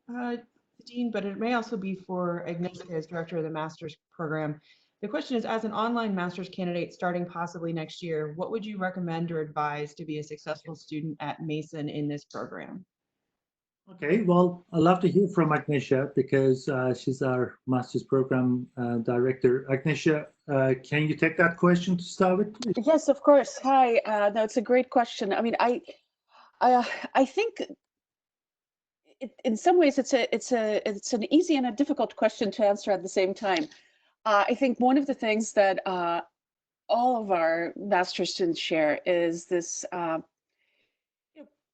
B: Dean, but it may also be for Agnieszka as director of the master's program. The question is, as an online master's candidate starting possibly next year, what would you recommend or advise to be a successful student at Mason in this program?
A: Okay, well, I'd love to hear from Agnieszka because she's our master's program director. Agnieszka, can you take that question to start with, please?
H: Yes, of course. Hi. No, it's a great question. I mean, I think in some ways it's an easy and a difficult question to answer at the same time. I think one of the things that all of our master's students share is this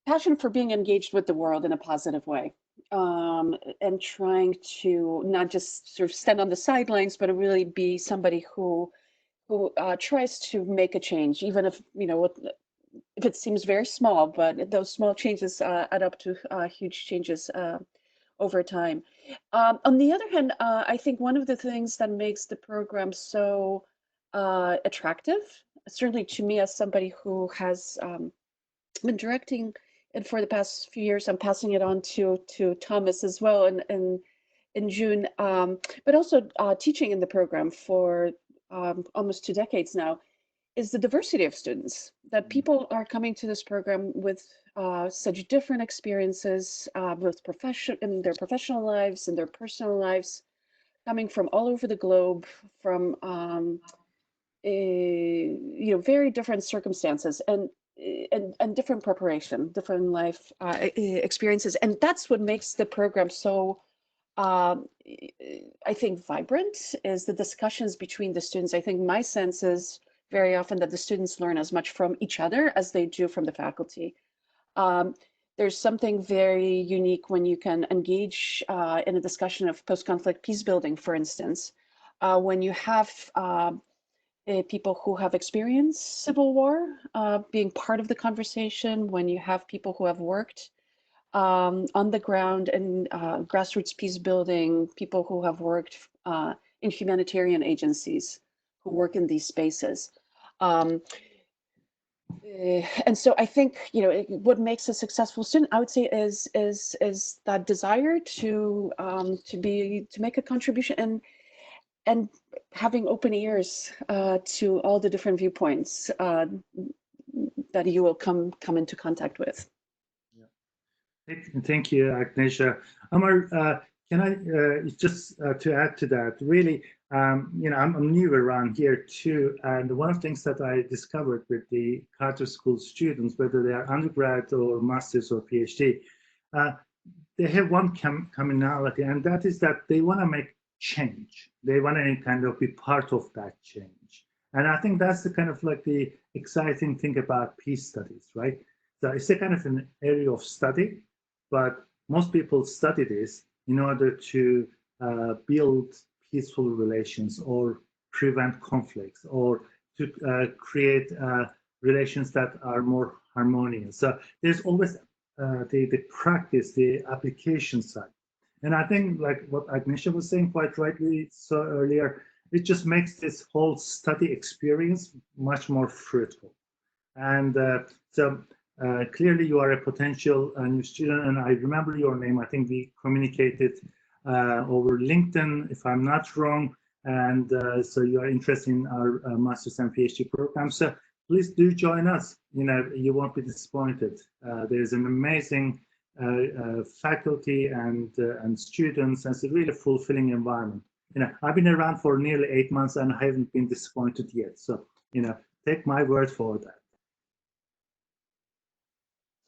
H: passion for being engaged with the world in a positive way, and trying to not just sort of stand on the sidelines, but really be somebody who tries to make a change, even if if it seems very small, but those small changes add up to huge changes over time. On the other hand, I think one of the things that makes the program so attractive, certainly to me as somebody who has been directing it for the past few years, I'm passing it on to Thomas as well in June, but also teaching in the program for almost 2 decades now, is the diversity of students, that people are coming to this program with such different experiences, both in their professional lives and their personal lives, coming from all over the globe, from very different circumstances and different preparation, different life experiences, and that's what makes the program so I think vibrant, is the discussions between the students. I think my sense is very often that the students learn as much from each other as they do from the faculty. There's something very unique when you can engage in a discussion of post-conflict peace building, for instance, when you have people who have experienced civil war being part of the conversation, when you have people who have worked on the ground in grassroots peace building, people who have worked in humanitarian agencies who work in these spaces. And so I think, what makes a successful student, I would say, is that desire to make a contribution and having open ears to all the different viewpoints that you will come into contact with.
A: Thank you, Agnieszka. Amar, can I just to add to that? Really, I'm new around here too, and one of the things that I discovered with the Carter School students, whether they are undergrad or masters or PhD, they have one commonality, and that is that they want to make change. They want to kind of be part of that change, and I think that's the kind of like the exciting thing about peace studies, right? So it's a kind of an area of study, but most people study this in order to build peaceful relations or prevent conflicts or to create relations that are more harmonious. So there's always the practice, the application side. And I think, like what Agnieszka was saying quite rightly so earlier, it just makes this whole study experience much more fruitful. And clearly you are a potential new student, and I remember your name. I think we communicated over LinkedIn, if I'm not wrong. And so you are interested in our master's and PhD program. So please do join us. You won't be disappointed. There's an amazing faculty and students, and it's a really fulfilling environment. I've been around for nearly 8 months and I haven't been disappointed yet. So, take my word for that.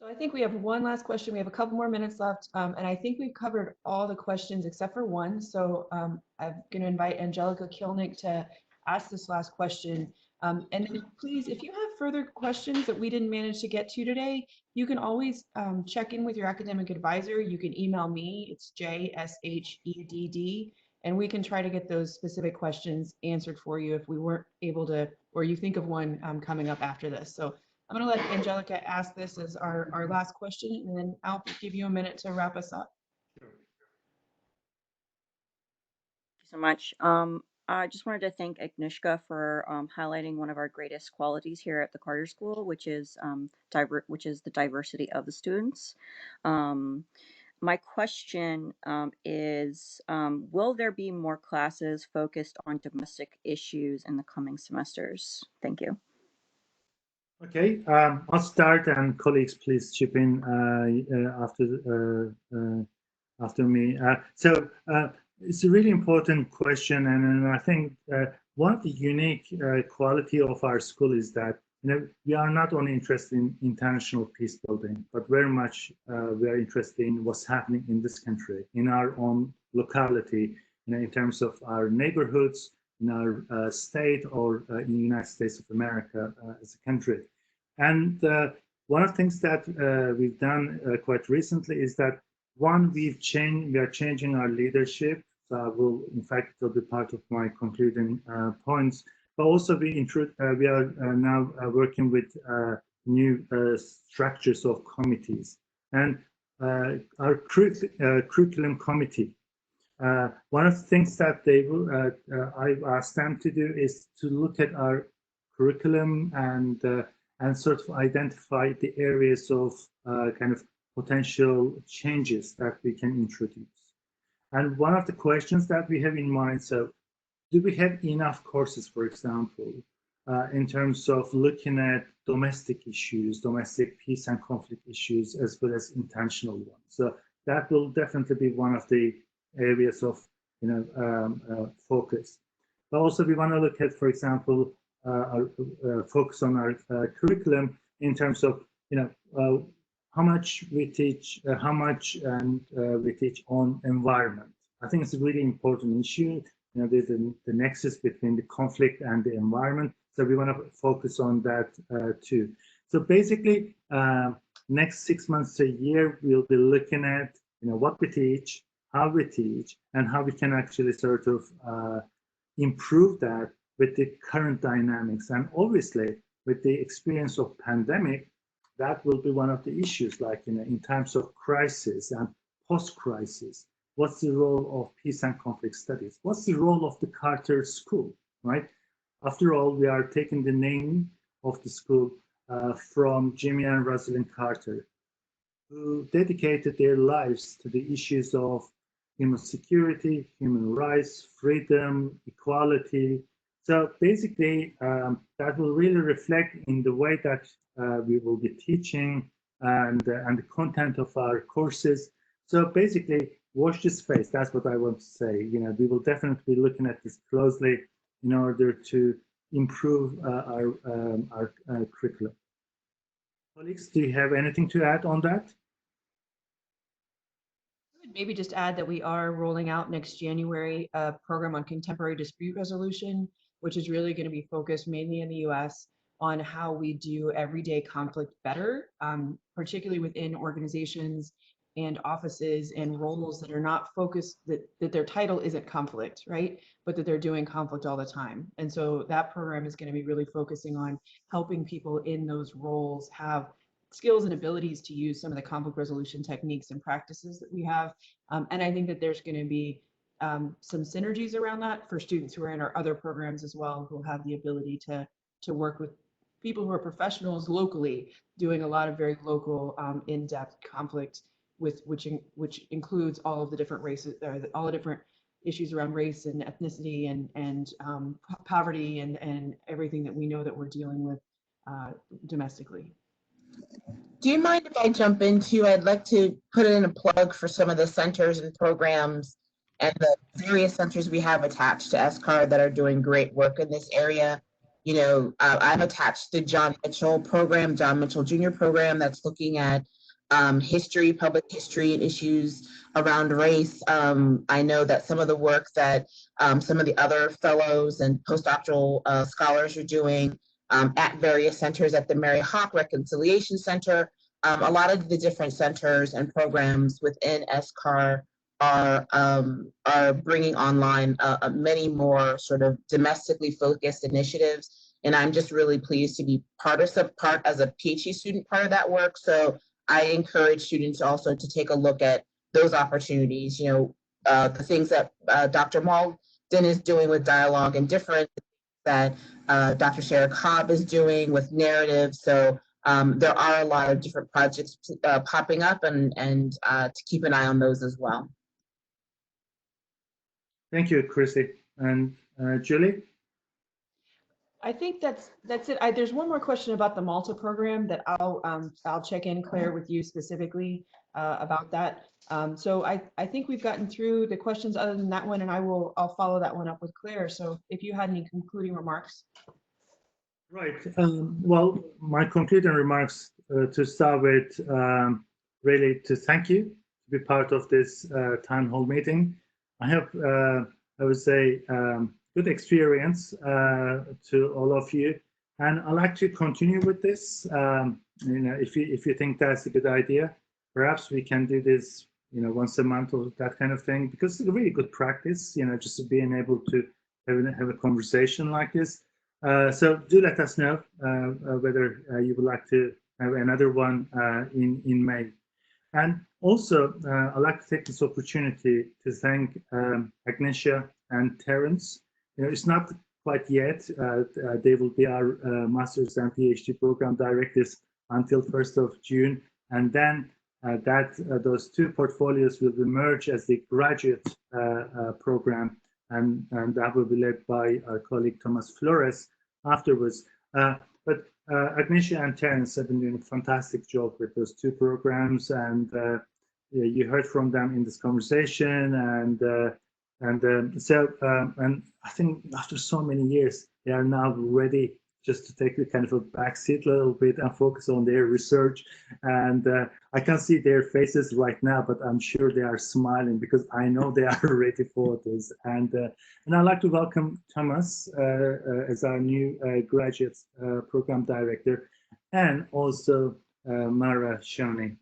B: So I think we have one last question. We have a couple more minutes left, and I think we've covered all the questions except for one. So I'm going to invite Angelica Kilnick to ask this last question. And then please, if you have further questions that we didn't manage to get to today, you can always check in with your academic advisor. You can email me. It's JSHEDD, and we can try to get those specific questions answered for you if we weren't able to, or you think of one coming up after this. So I'm going to let Angelica ask this as our last question, and then I'll give you a minute to wrap us up.
I: Thank you so much. I just wanted to thank Agnieszka for highlighting one of our greatest qualities here at the Carter School, which is the diversity of the students. My question is, will there be more classes focused on domestic issues in the coming semesters? Thank you.
A: Okay, I'll start, and colleagues, please chip in after me. So it's a really important question, and I think one of the unique quality of our school is that we are not only interested in international peace building, but very much we are interested in what's happening in this country, in our own locality, in terms of our neighborhoods, in our state, or in the United States of America as a country. And one of the things that we've done quite recently is that we are changing our leadership. So I will, in fact, it'll be part of my concluding points. But also we are now working with new structures of committees. And our curriculum committee, one of the things that I've asked them to do is to look at our curriculum and sort of identify the areas of kind of potential changes that we can introduce. And one of the questions that we have in mind, so do we have enough courses, for example, in terms of looking at domestic issues, domestic peace and conflict issues, as well as intentional ones? So that will definitely be one of the areas of focus. But also we want to look at, for example, focus on our curriculum in terms of how much we teach, we teach on environment. I think it's a really important issue. There's the nexus between the conflict and the environment, so we want to focus on that too. So basically, next 6 months to a year, we'll be looking at what we teach, how we teach, and how we can actually sort of improve that with the current dynamics. And obviously, with the experience of pandemic, that will be one of the issues, like in times of crisis and post-crisis. What's the role of peace and conflict studies? What's the role of the Carter School, right? After all, we are taking the name of the school from Jimmy and Rosalynn Carter, who dedicated their lives to the issues of human security, human rights, freedom, equality. So basically, that will really reflect in the way that we will be teaching and the content of our courses. So basically, watch this space. That's what I want to say. We will definitely be looking at this closely in order to improve our curriculum. Colleagues, do you have anything to add on that?
B: Maybe just add that we are rolling out next January a program on contemporary dispute resolution, which is really going to be focused mainly in the US on how we do everyday conflict better, particularly within organizations and offices and roles that are not focused, that their title isn't conflict, right? But that they're doing conflict all the time. And so that program is going to be really focusing on helping people in those roles have skills and abilities to use some of the conflict resolution techniques and practices that we have. And I think that there's going to be some synergies around that for students who are in our other programs as well, who have the ability to work with people who are professionals locally, doing a lot of very local, in-depth conflict with which includes all of the different races, all the different issues around race and ethnicity and poverty and everything that we know that we're dealing with domestically.
D: Do you mind if I jump into, I'd like to put in a plug for some of the centers and programs and the various centers we have attached to SCAR that are doing great work in this area. You know, I'm attached to John Mitchell program, John Mitchell Jr. program that's looking at history, public history and issues around race. I know that some of the work that some of the other fellows and postdoctoral scholars are doing at various centers, at the Mary Hawk Reconciliation Center. A lot of the different centers and programs within SCAR are bringing online many more sort of domestically focused initiatives. And I'm just really pleased to be part as a PhD student, part of that work. So I encourage students also to take a look at those opportunities, you know, the things that Dr. Malden is doing with dialogue and difference, that Dr. Sarah Cobb is doing with narrative. So there are a lot of different projects popping up, and to keep an eye on those as well.
A: Thank you, Chrissy. And Julie?
B: I think that's it. There's one more question about the Malta program that I'll check in, Claire, with you specifically about that. So I think we've gotten through the questions other than that one, and I'll follow that one up with Claire. So if you had any concluding remarks.
A: Right. Well, my concluding remarks to start with, really to thank you to be part of this town hall meeting. I have, I would say, good experience to all of you, and I'd like to continue with this. You know, if you think that's a good idea, perhaps we can do this, you know, once a month or that kind of thing, because it's a really good practice, you know, just being able to have a conversation like this. So do let us know whether you would like to have another one in May. And also, I'd like to take this opportunity to thank Agnieszka and Terence. You know, it's not quite yet. They will be our master's and PhD program directors until 1st of June. And then those two portfolios will emerge as the graduate program, and that will be led by our colleague Thomas Flores afterwards. But Agnieszka and Terence have been doing a fantastic job with those two programs, and you heard from them in this conversation. And I think after so many years, they are now ready just to take the kind of a backseat a little bit and focus on their research. And I can't see their faces right now, but I'm sure they are smiling because I know they are ready for this. And I'd like to welcome Thomas as our new graduate program director, and also Mara Shoni.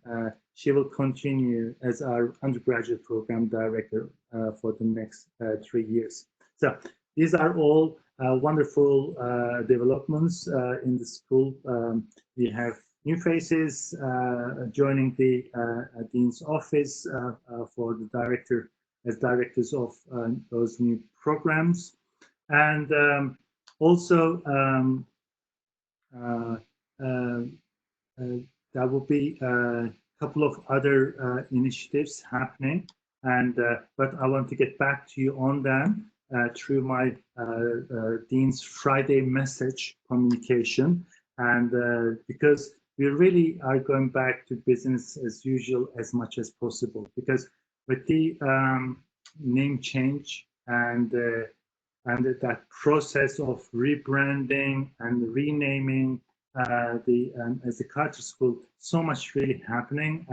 A: She will continue as our undergraduate program director for the next 3 years. So these are all wonderful developments in the school. We have new faces joining the dean's office for the directors of those new programs, and also there will be a couple of other initiatives happening, and but I want to get back to you on them through my Dean's Friday message communication, and because we really are going back to business as usual as much as possible, because with the name change and that process of rebranding and renaming as the Carter School, so much really happening,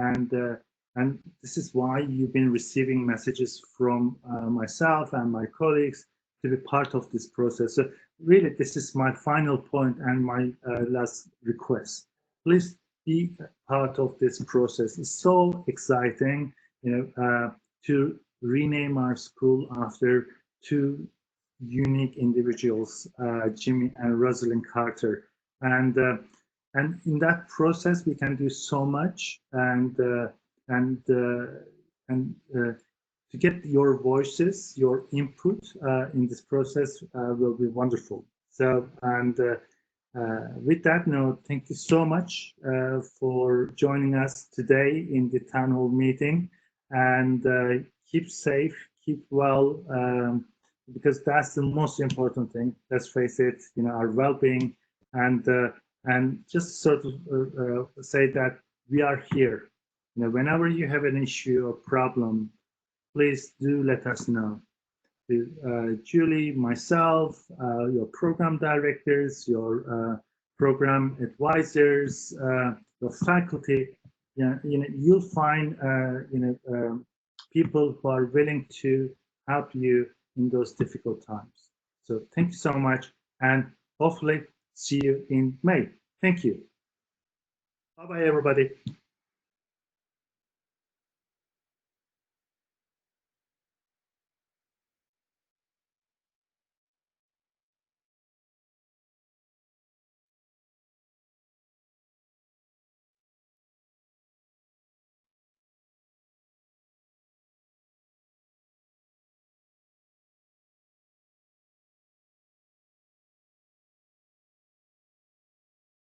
A: and this is why you've been receiving messages from myself and my colleagues to be part of this process. So really, this is my final point and my last request. Please be part of this process. It's so exciting, to rename our school after two unique individuals, Jimmy and Rosalynn Carter, and in that process we can do so much, and to get your voices, your input in this process will be wonderful. So, and with that note, thank you so much for joining us today in the town hall meeting, and keep safe, keep well, because that's the most important thing. Let's face it, our well-being, and just sort of say that we are here. Whenever you have an issue or problem, please do let us know. Julie, myself, your program directors, your program advisors, your faculty, you'll find people who are willing to help you in those difficult times. So thank you so much, and hopefully see you in May. Thank you. Bye-bye, everybody.